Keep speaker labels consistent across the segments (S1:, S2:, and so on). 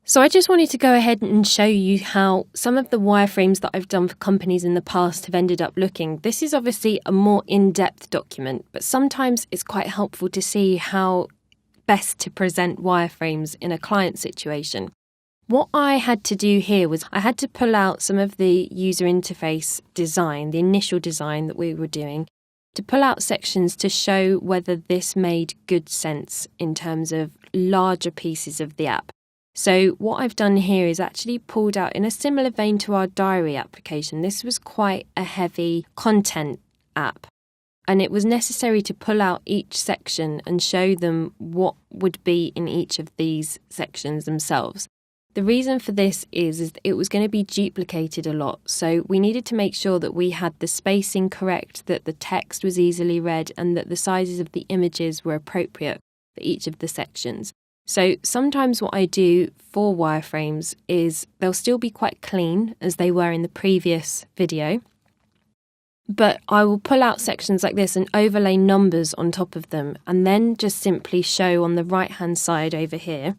S1: So I just wanted to go ahead and show you how some of the wireframes that I've done for companies in the past have ended up looking. This is obviously a more in-depth document, but sometimes it's quite helpful to see how best to present wireframes in a client situation. What I had to do here was I had to pull out some of the user interface design, the initial design that we were doing, to pull out sections to show whether this made good sense in terms of larger pieces of the app. So what I've done here is actually pulled out, in a similar vein to our diary application, this was quite a heavy content app. And it was necessary to pull out each section and show them what would be in each of these sections themselves. The reason for this is it was going to be duplicated a lot. So we needed to make sure that we had the spacing correct, that the text was easily read, and that the sizes of the images were appropriate for each of the sections. So sometimes what I do for wireframes is they'll still be quite clean as they were in the previous video, but I will pull out sections like this and overlay numbers on top of them, and then just simply show on the right-hand side over here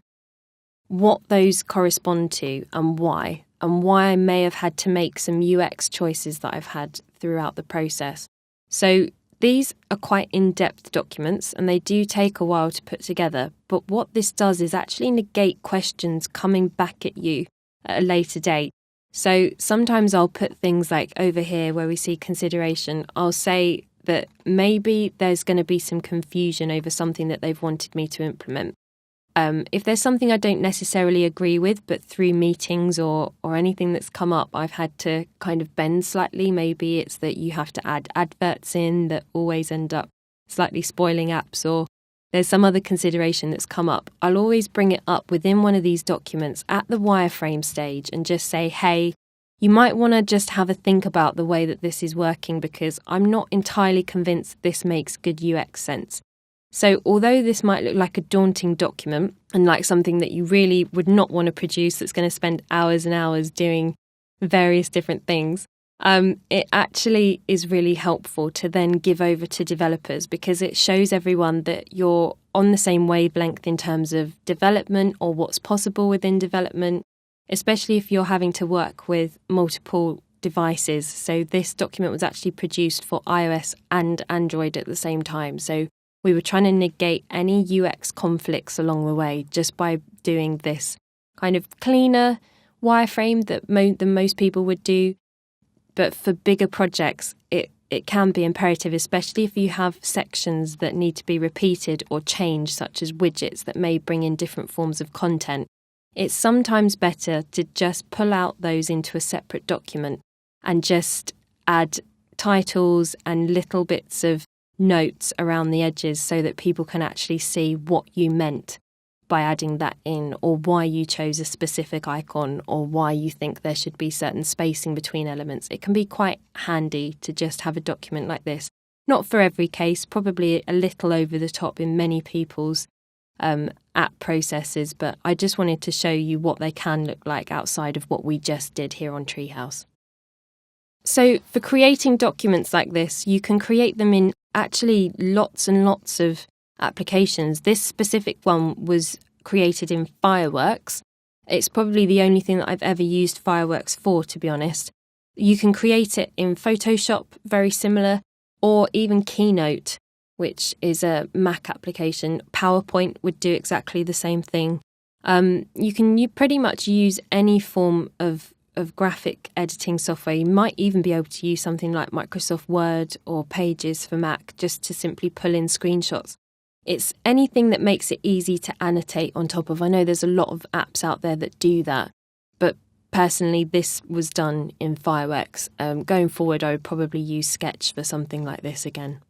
S1: what those correspond to and why I may have had to make some UX choices that I've had throughout the process. So these are quite in-depth documents and they do take a while to put together, but what this does is actually negate questions coming back at you at a later date. So sometimes I'll put things like over here where we see consideration, I'll say that maybe there's going to be some confusion over something that they've wanted me to implement. If there's something I don't necessarily agree with, but through meetings or anything that's come up, I've had to kind of bend slightly. Maybe it's that you have to add adverts in that always end up slightly spoiling apps, or there's some other consideration that's come up. I'll always bring it up within one of these documents at the wireframe stage and just say, hey, you might want to just have a think about the way that this is working because I'm not entirely convinced this makes good UX sense. So although this might look like a daunting document and like something that you really would not want to produce that's going to spend hours and hours doing various different things, it actually is really helpful to then give over to developers because it shows everyone that you're on the same wavelength in terms of development or what's possible within development, especially if you're having to work with multiple devices. So this document was actually produced for iOS and Android at the same time. So we were trying to negate any UX conflicts along the way just by doing this kind of cleaner wireframe that most people would do. But for bigger projects, it can be imperative, especially if you have sections that need to be repeated or changed, such as widgets that may bring in different forms of content. It's sometimes better to just pull out those into a separate document and just add titles and little bits of notes around the edges so that people can actually see what you meant by adding that in, or why you chose a specific icon, or why you think there should be certain spacing between elements. It can be quite handy to just have a document like this. Not for every case, probably a little over the top in many people's app processes, but I just wanted to show you what they can look like outside of what we just did here on Treehouse. So for creating documents like this, you can create them in actually lots and lots of applications. This specific one was created in Fireworks. It's probably the only thing that I've ever used Fireworks for, to be honest. You can create it in Photoshop, very similar, or even Keynote, which is a Mac application. PowerPoint would do exactly the same thing. You pretty much use any form of graphic editing software. You might even be able to use something like Microsoft Word or Pages for Mac just to simply pull in screenshots. It's anything that makes it easy to annotate on top of. I know there's a lot of apps out there that do that, but personally this was done in Fireworks. Going forward, I would probably use Sketch for something like this again.